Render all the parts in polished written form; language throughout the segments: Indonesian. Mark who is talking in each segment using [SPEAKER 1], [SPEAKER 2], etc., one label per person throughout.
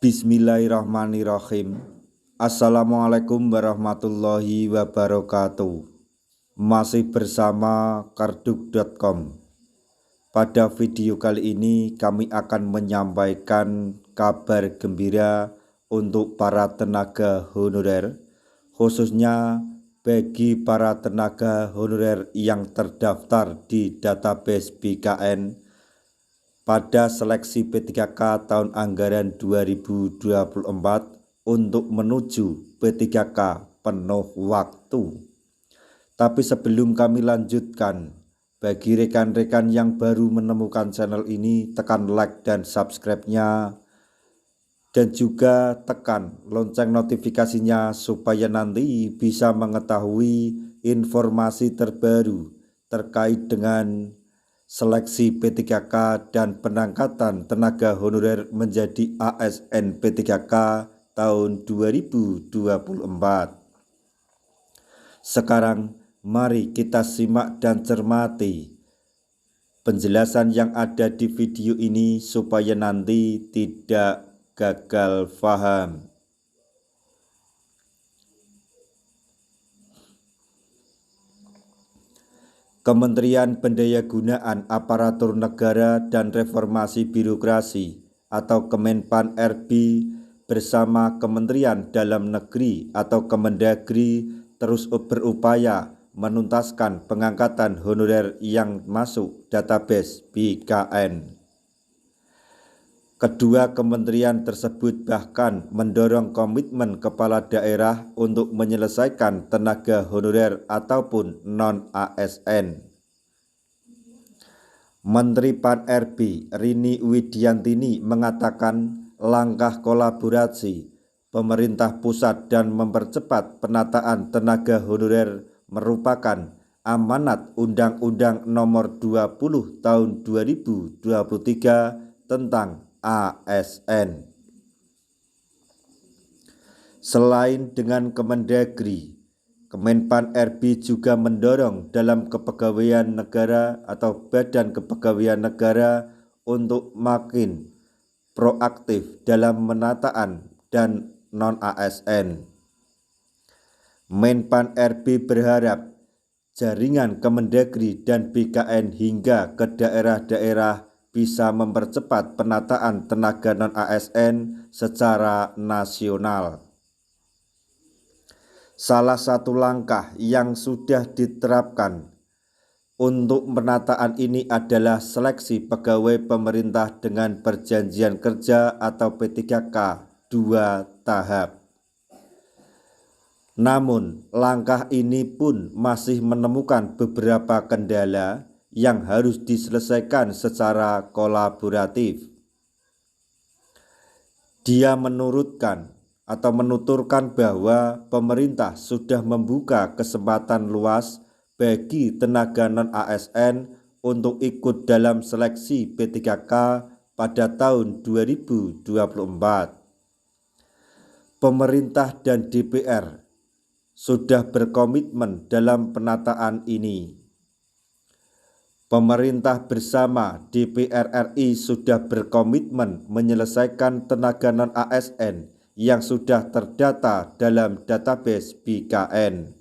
[SPEAKER 1] Bismillahirrahmanirrahim. Assalamualaikum warahmatullahi wabarakatuh. Masih bersama karduk.com. Pada video kali ini kami akan menyampaikan kabar gembira untuk para tenaga honorer, khususnya bagi para tenaga honorer yang terdaftar di database BKN pada seleksi P3K tahun anggaran 2024 untuk menuju P3K penuh waktu. Tapi sebelum kami lanjutkan, bagi rekan-rekan yang baru menemukan channel ini, tekan like dan subscribe-nya, dan juga tekan lonceng notifikasinya supaya nanti bisa mengetahui informasi terbaru terkait dengan seleksi P3K dan penangkatan tenaga honorer menjadi ASN P3K tahun 2024. Sekarang mari kita simak dan cermati penjelasan yang ada di video ini supaya nanti tidak gagal paham. Kementerian Pendayagunaan Aparatur Negara dan Reformasi Birokrasi atau Kemenpan RB bersama Kementerian Dalam Negeri atau Kemendagri terus berupaya menuntaskan pengangkatan honorer yang masuk database BKN. Kedua kementerian tersebut bahkan mendorong komitmen kepala daerah untuk menyelesaikan tenaga honorer ataupun non-ASN. Menteri Pan RB Rini Widiantini mengatakan langkah kolaborasi pemerintah pusat dan mempercepat penataan tenaga honorer merupakan amanat Undang-Undang Nomor 20 Tahun 2023 tentang ASN. Selain dengan Kemendagri, Kemenpan RB juga mendorong dalam kepegawaian negara atau Badan Kepegawaian Negara untuk makin proaktif dalam penataan dan non-ASN. Menpan RB berharap jaringan Kemendagri dan BKN hingga ke daerah-daerah bisa mempercepat penataan tenaga non-ASN secara nasional. Salah satu langkah yang sudah diterapkan untuk penataan ini adalah seleksi pegawai pemerintah dengan perjanjian kerja atau P3K 2 tahap. Namun, langkah ini pun masih menemukan beberapa kendala yang harus diselesaikan secara kolaboratif. Dia menuturkan bahwa pemerintah sudah membuka kesempatan luas bagi tenaga non-ASN untuk ikut dalam seleksi P3K pada tahun 2024. Pemerintah dan DPR sudah berkomitmen dalam penataan ini. Pemerintah bersama DPR RI sudah berkomitmen menyelesaikan tenaga non-ASN yang sudah terdata dalam database BKN.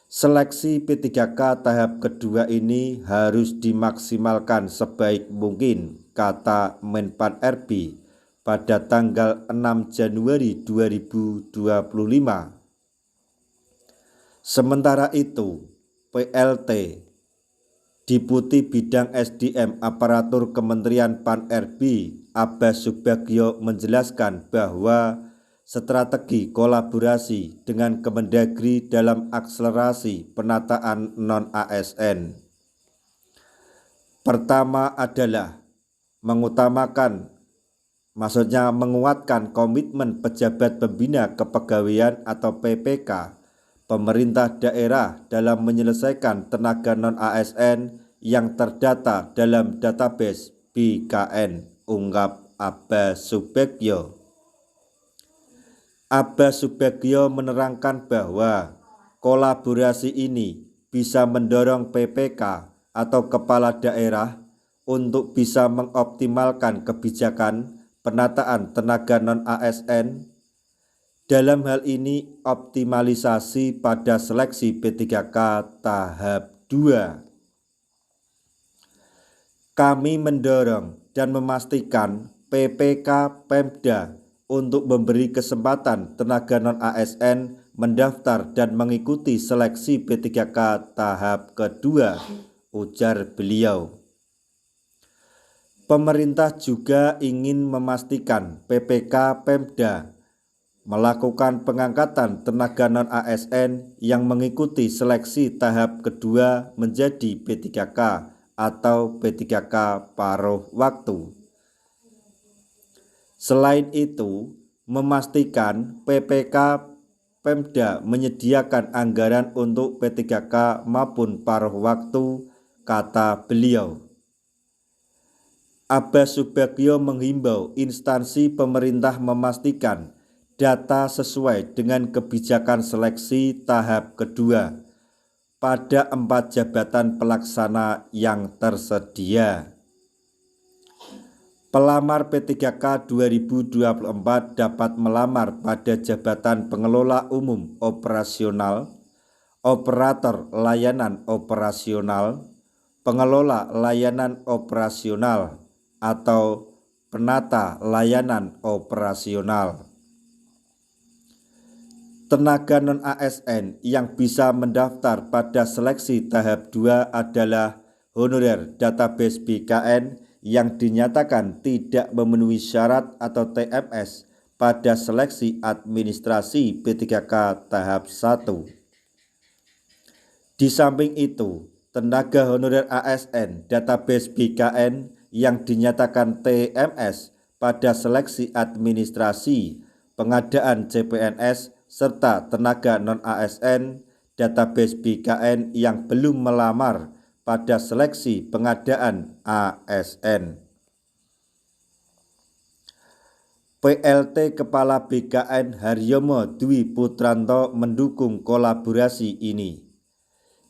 [SPEAKER 1] Seleksi P3K tahap kedua ini harus dimaksimalkan sebaik mungkin, kata Menpan RB pada tanggal 6 Januari 2025. Sementara itu, PLT Deputi Bidang SDM Aparatur Kementerian Pan RB Abbas Subagio menjelaskan bahwa strategi kolaborasi dengan Kemendagri dalam akselerasi penataan non-ASN. Pertama adalah menguatkan komitmen pejabat pembina kepegawaian atau PPK pemerintah daerah dalam menyelesaikan tenaga non-ASN yang terdata dalam database BKN, ungkap Abbas Subagio. Abbas Subagio menerangkan bahwa kolaborasi ini bisa mendorong PPK atau kepala daerah untuk bisa mengoptimalkan kebijakan penataan tenaga non-ASN. Dalam hal ini optimalisasi pada seleksi P3K tahap 2. Kami mendorong dan memastikan PPK Pemda untuk memberi kesempatan tenaga non-ASN mendaftar dan mengikuti seleksi P3K tahap kedua, ujar beliau. Pemerintah juga ingin memastikan PPK Pemda melakukan pengangkatan tenaga non-ASN yang mengikuti seleksi tahap kedua menjadi P3K atau P3K paruh waktu. Selain itu, memastikan PPK Pemda menyediakan anggaran untuk P3K maupun paruh waktu, kata beliau. Abbas Subagio menghimbau instansi pemerintah memastikan data sesuai dengan kebijakan seleksi tahap kedua pada 4 jabatan pelaksana yang tersedia. Pelamar P3K 2024 dapat melamar pada jabatan pengelola umum operasional, operator layanan operasional, pengelola layanan operasional, atau penata layanan operasional. Tenaga non-ASN yang bisa mendaftar pada seleksi tahap 2 adalah honorer database BKN yang dinyatakan tidak memenuhi syarat atau TMS pada seleksi administrasi P3K tahap 1. Di samping itu, tenaga honorer ASN database BKN yang dinyatakan TMS pada seleksi administrasi pengadaan CPNS serta tenaga non-ASN database BKN yang belum melamar pada seleksi pengadaan ASN. PLT Kepala BKN Haryomo Dwi Putranto mendukung kolaborasi ini.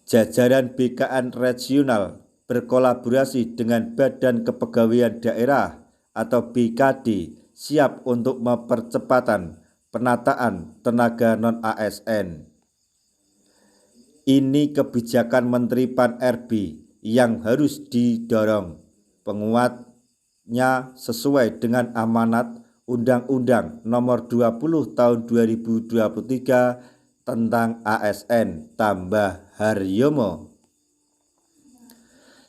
[SPEAKER 1] Jajaran BKN regional berkolaborasi dengan Badan Kepegawaian Daerah atau BKD siap untuk mempercepatan penataan tenaga non-ASN. Ini kebijakan Menteri Pan-RB yang harus didorong penguatnya sesuai dengan amanat Undang-Undang Nomor 20 Tahun 2023 tentang ASN tambah Haryomo.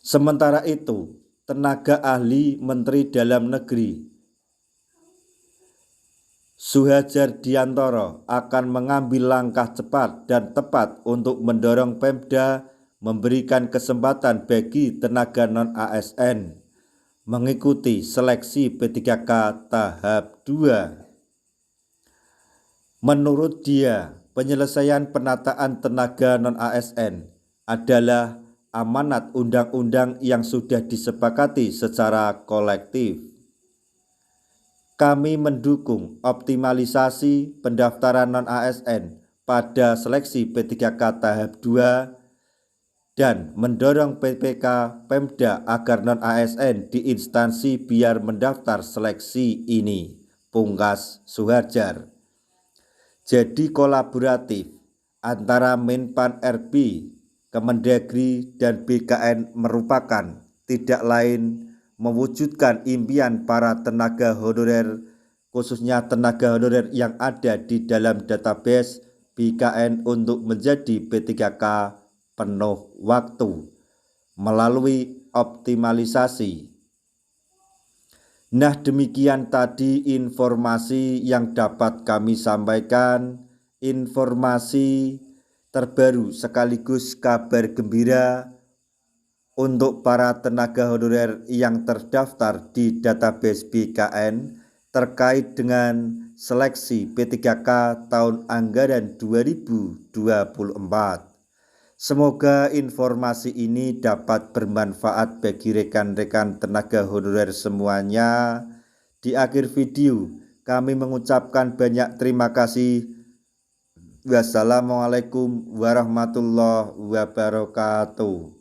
[SPEAKER 1] Sementara itu, tenaga ahli Menteri Dalam Negeri Suhadjar Diantoro akan mengambil langkah cepat dan tepat untuk mendorong Pemda memberikan kesempatan bagi tenaga non-ASN mengikuti seleksi P3K tahap 2. Menurut dia, penyelesaian penataan tenaga non-ASN adalah amanat undang-undang yang sudah disepakati secara kolektif. Kami mendukung optimalisasi pendaftaran non-ASN pada seleksi P3K tahap 2 dan mendorong PPK Pemda agar non-ASN di instansi biar mendaftar seleksi ini, pungkas Suhadjar. Jadi kolaboratif antara Menpan RB, Kemendagri, dan BKN merupakan tidak lain mewujudkan impian para tenaga honorer, khususnya tenaga honorer yang ada di dalam database BKN untuk menjadi P3K penuh waktu melalui optimalisasi. Nah, demikian tadi informasi yang dapat kami sampaikan, informasi terbaru sekaligus kabar gembira untuk para tenaga honorer yang terdaftar di database BKN terkait dengan seleksi P3K tahun anggaran 2024. Semoga informasi ini dapat bermanfaat bagi rekan-rekan tenaga honorer semuanya. Di akhir video, kami mengucapkan banyak terima kasih. Wassalamualaikum warahmatullahi wabarakatuh.